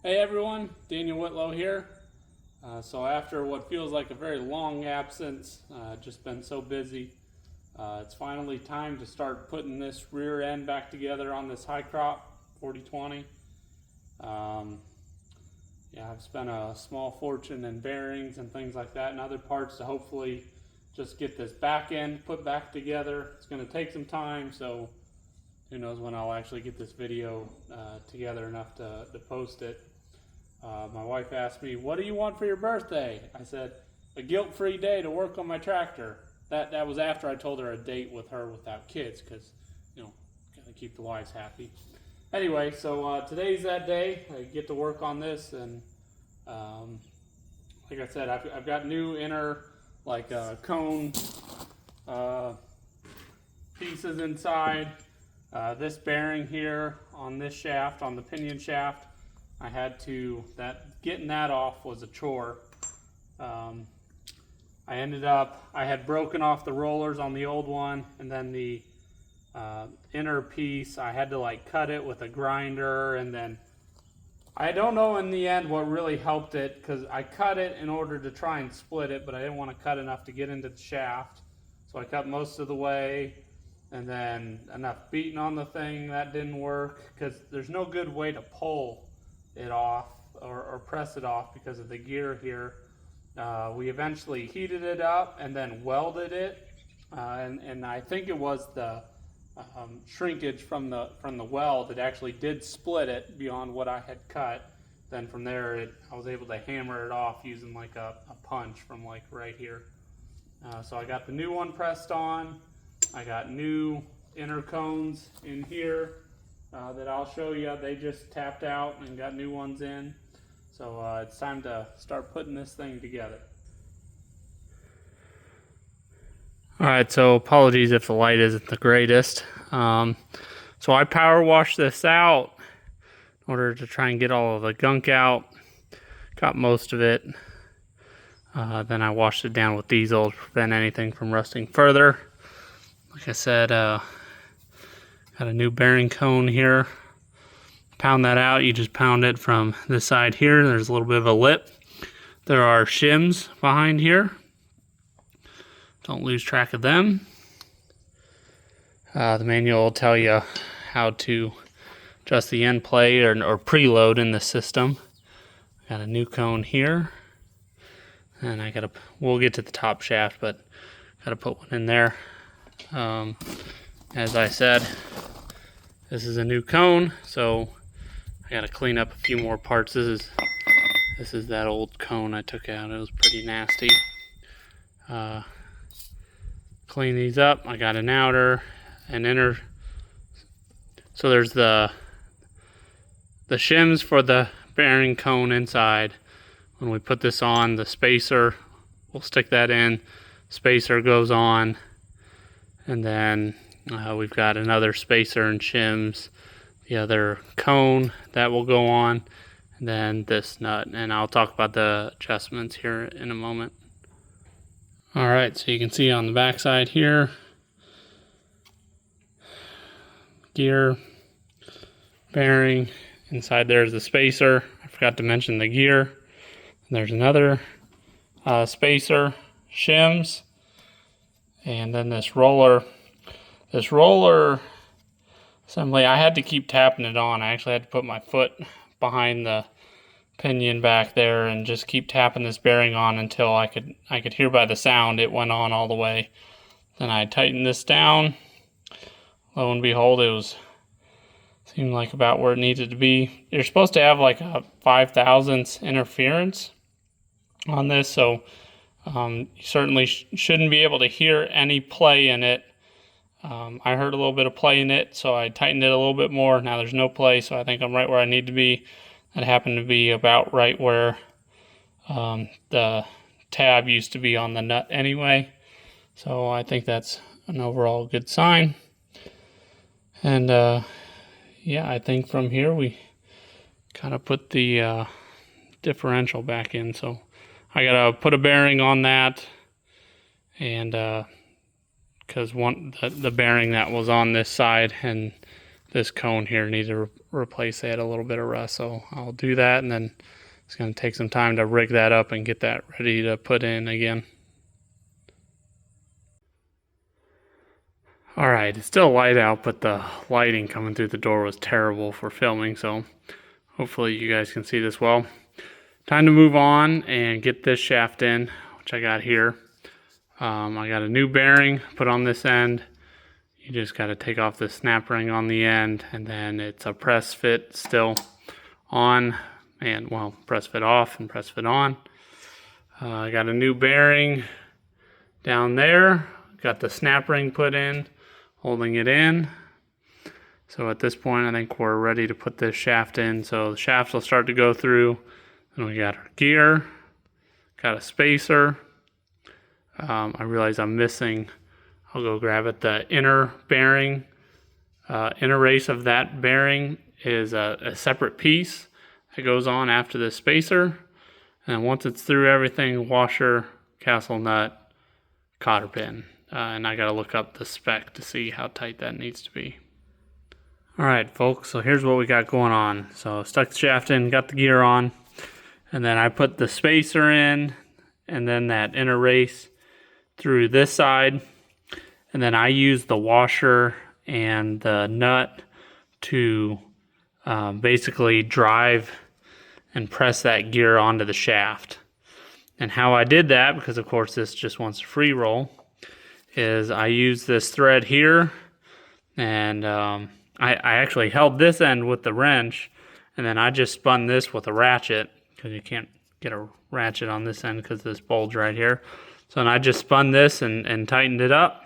Hey everyone, Daniel Whitlow here. So after what feels like a very long absence, just been so busy, it's finally time to start putting this rear end back together on this high crop 4020. Yeah, I've spent a small fortune in bearings and things like that and other parts to hopefully just get this back end put back together. It's going to take some time, so who knows when I'll actually get this video together enough to post it. My wife asked me, "What do you want for your birthday?" I said, "A guilt-free day to work on my tractor." That was after I told her a date with her without kids, because, you know, gotta keep the wives happy. Anyway, so today's that day. I get to work on this, and like I said, I've got new inner, like cone pieces inside. This bearing here on this shaft, on the pinion shaft, I had to, getting that off was a chore. I had broken off the rollers on the old one, and then the inner piece, I had to like cut it with a grinder, and then I don't know in the end what really helped it, because I cut it in order to try and split it, but I didn't want to cut enough to get into the shaft. So I cut most of the way, and then enough beating on the thing, that didn't work, because there's no good way to pull it off or press it off because of the gear here. We eventually heated it up and then welded it, and I think it was the shrinkage from the weld that actually did split it beyond what I had cut. Then from there I was able to hammer it off using like a punch from like right here. So I got the new one pressed on. I got new inner cones in here that I'll show you. They just tapped out and got new ones in. So it's time to start putting this thing together. Alright, so apologies if the light isn't the greatest. So I power washed this out in order to try and get all of the gunk out. Got most of it. Then I washed it down with diesel to prevent anything from rusting further. Like I said, got a new bearing cone here. Pound that out. You just pound it from this side here. There's a little bit of a lip. There are shims behind here. Don't lose track of them. The manual will tell you how to adjust the end plate or preload in the system. Got a new cone here. And we'll get to the top shaft, but gotta put one in there. As I said, this is a new cone, so I gotta clean up a few more parts. This is that old cone I took out. It was pretty nasty. Clean these up. I got an outer, an inner. So there's the shims for the bearing cone inside. When we put this on, the spacer, we'll stick that in. Spacer goes on, and then we've got another spacer and shims, the other cone that will go on, and then this nut. And I'll talk about the adjustments here in a moment. Alright, so you can see on the back side here, gear, bearing, inside there's the spacer. I forgot to mention the gear. And there's another spacer, shims, and then this roller. This roller assembly, I had to keep tapping it on. I actually had to put my foot behind the pinion back there and just keep tapping this bearing on until I could hear by the sound it went on all the way. Then I tightened this down. Lo and behold, seemed like about where it needed to be. You're supposed to have like a 5/1000 interference on this, so you certainly shouldn't be able to hear any play in it. I heard a little bit of play in it, so I tightened it a little bit more. Now there's no play, so I think I'm right where I need to be. That happened to be about right where the tab used to be on the nut anyway. So I think that's an overall good sign. And yeah, I think from here we kind of put the differential back in. So I gotta put a bearing on that, and because the bearing that was on this side and this cone here needs to replace. They had a little bit of rust, so I'll do that, and then it's going to take some time to rig that up and get that ready to put in again. Alright, it's still light out, but the lighting coming through the door was terrible for filming, so hopefully you guys can see this well. Time to move on and get this shaft in, which I got here. I got a new bearing put on this end. You just got to take off the snap ring on the end, and then it's a press fit still on, and well, press fit off and press fit on. I got a new bearing down there. Got the snap ring put in, holding it in. So at this point, I think we're ready to put this shaft in. So the shafts will start to go through. And we got our gear, got a spacer. I realize I'm missing, I'll go grab it, the inner bearing. Inner race of that bearing is a separate piece that goes on after the spacer. And once it's through everything, washer, castle nut, cotter pin. And I gotta look up the spec to see how tight that needs to be. Alright folks, so here's what we got going on. So stuck the shaft in, got the gear on, and then I put the spacer in, and then that inner race through this side, and then I use the washer and the nut to basically drive and press that gear onto the shaft. And how I did that, because of course this just wants a free roll, is I use this thread here, and I actually held this end with the wrench, and then I just spun this with a ratchet, because you can't get a ratchet on this end because of this bulge right here. So then I just spun this and tightened it up,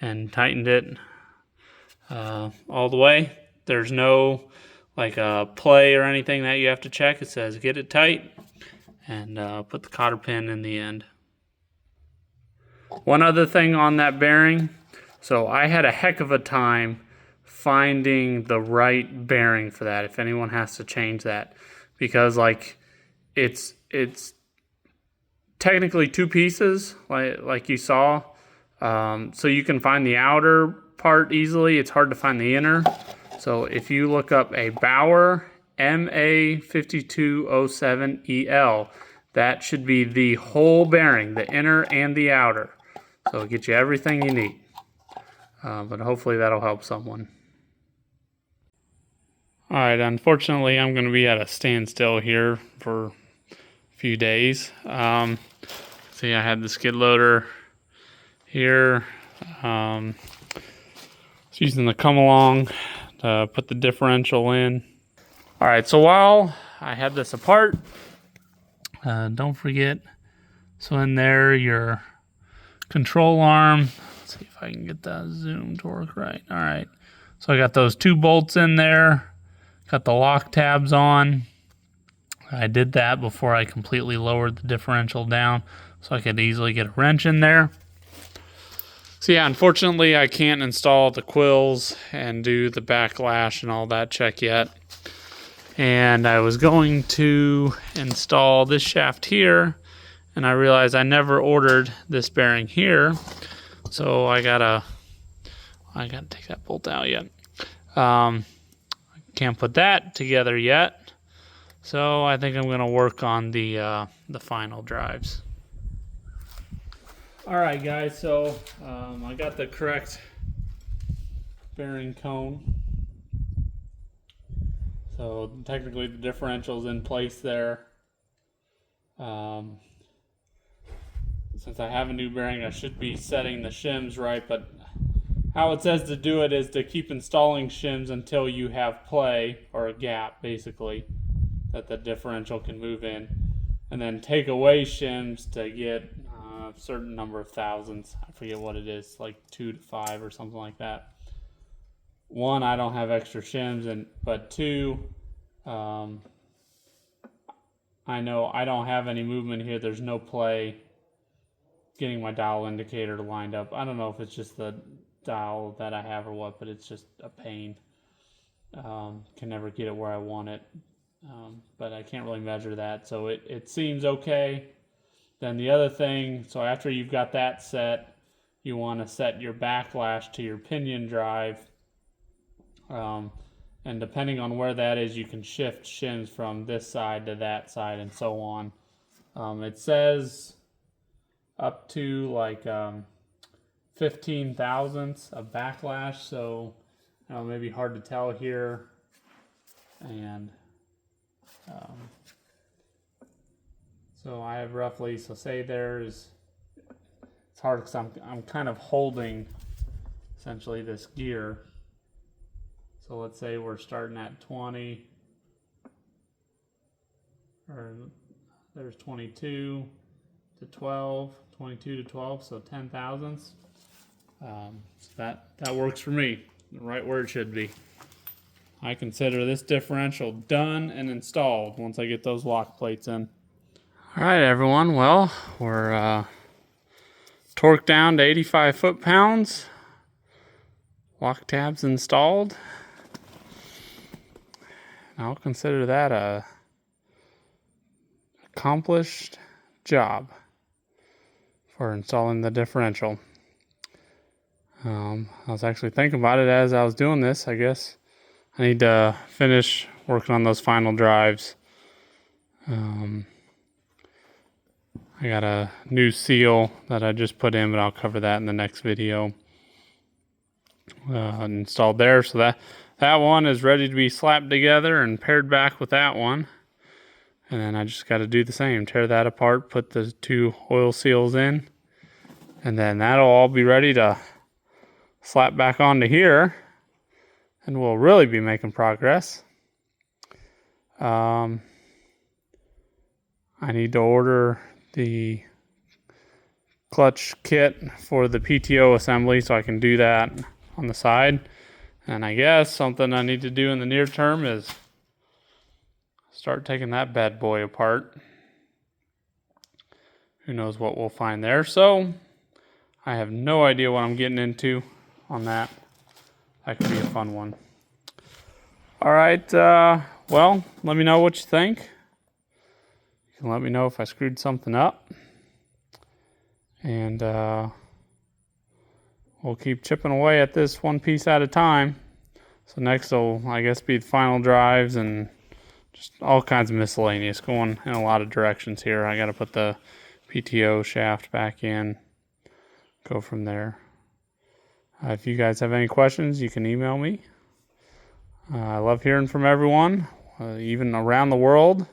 and tightened it all the way. There's no like play or anything that you have to check. It says get it tight, and put the cotter pin in the end. One other thing on that bearing, so I had a heck of a time finding the right bearing for that, if anyone has to change that, because like it's technically two pieces like you saw, so you can find the outer part easily. It's hard to find the inner. So if you look up a Bauer MA5207EL, that should be the whole bearing, the inner and the outer. So it'll get you everything you need. But hopefully that'll help someone. Alright, unfortunately I'm going to be at a standstill here for a few days. See, I had the skid loader here. Just using the come along to put the differential in. Alright, so while I had this apart, don't forget, so in there your control arm. Let's see if I can get that zoom to work right. Alright, so I got those two bolts in there. Got the lock tabs on. I did that before I completely lowered the differential down, so I could easily get a wrench in there. So yeah, unfortunately I can't install the quills and do the backlash and all that check yet. And I was going to install this shaft here, and I realized I never ordered this bearing here, so I gotta take that bolt out yet. Can't put that together yet, so I think I'm gonna work on the final drives. All right, guys. So I got the correct bearing cone. So technically, the differential's in place there. Since I have a new bearing, I should be setting the shims right, but how it says to do it is to keep installing shims until you have play, or a gap basically, that the differential can move in, and then take away shims to get a certain number of thousandths. I forget what it is, like 2 to 5 or something like that. One, I don't have extra shims, but two, I know I don't have any movement here. There's no play getting my dial indicator lined up. I don't know if it's just the dial that I have or what, but it's just a pain. Can never get it where I want it, but I can't really measure that, so it seems okay. Then the other thing, so after you've got that set, you want to set your backlash to your pinion drive. And depending on where that is, you can shift shims from this side to that side and so on. It says up to like 15 thousandths of backlash, so maybe hard to tell here. And so I have roughly, so say there's, it's hard because I'm kind of holding essentially this gear. So let's say we're starting at 20, or there's 22 to 12, 22 to 12, so 10 thousandths. So that works for me, right where it should be. I consider this differential done and installed once I get those lock plates in. All right, everyone. Well, we're torqued down to 85 foot-pounds. Lock tabs installed. I'll consider that a accomplished job for installing the differential. I was actually thinking about it as I was doing this. I guess I need to finish working on those final drives. I got a new seal that I just put in, but I'll cover that in the next video. Installed there, so that one is ready to be slapped together and paired back with that one. And then I just got to do the same, tear that apart, put the 2 oil seals in, and then that'll all be ready to slap back onto here, and we'll really be making progress. I need to order the clutch kit for the PTO assembly so I can do that on the side. And I guess something I need to do in the near term is start taking that bad boy apart. Who knows what we'll find there. So I have no idea what I'm getting into on that. That could be a fun one. All right, well, let me know what you think. You can let me know if I screwed something up. And we'll keep chipping away at this one piece at a time. So next will, I guess, be the final drives and just all kinds of miscellaneous going in a lot of directions here. I got to put the PTO shaft back in, go from there. If you guys have any questions, you can email me. I love hearing from everyone, even around the world.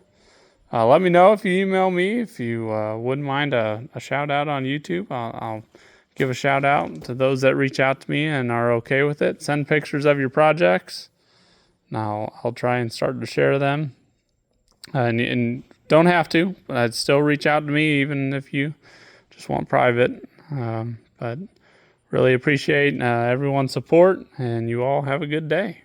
Let me know if you email me, if you wouldn't mind a shout out on YouTube. I'll give a shout out to those that reach out to me and are okay with it. Send pictures of your projects. Now I'll try and start to share them. And don't have to, but I'd still reach out to me even if you just want private. But really appreciate everyone's support, and you all have a good day.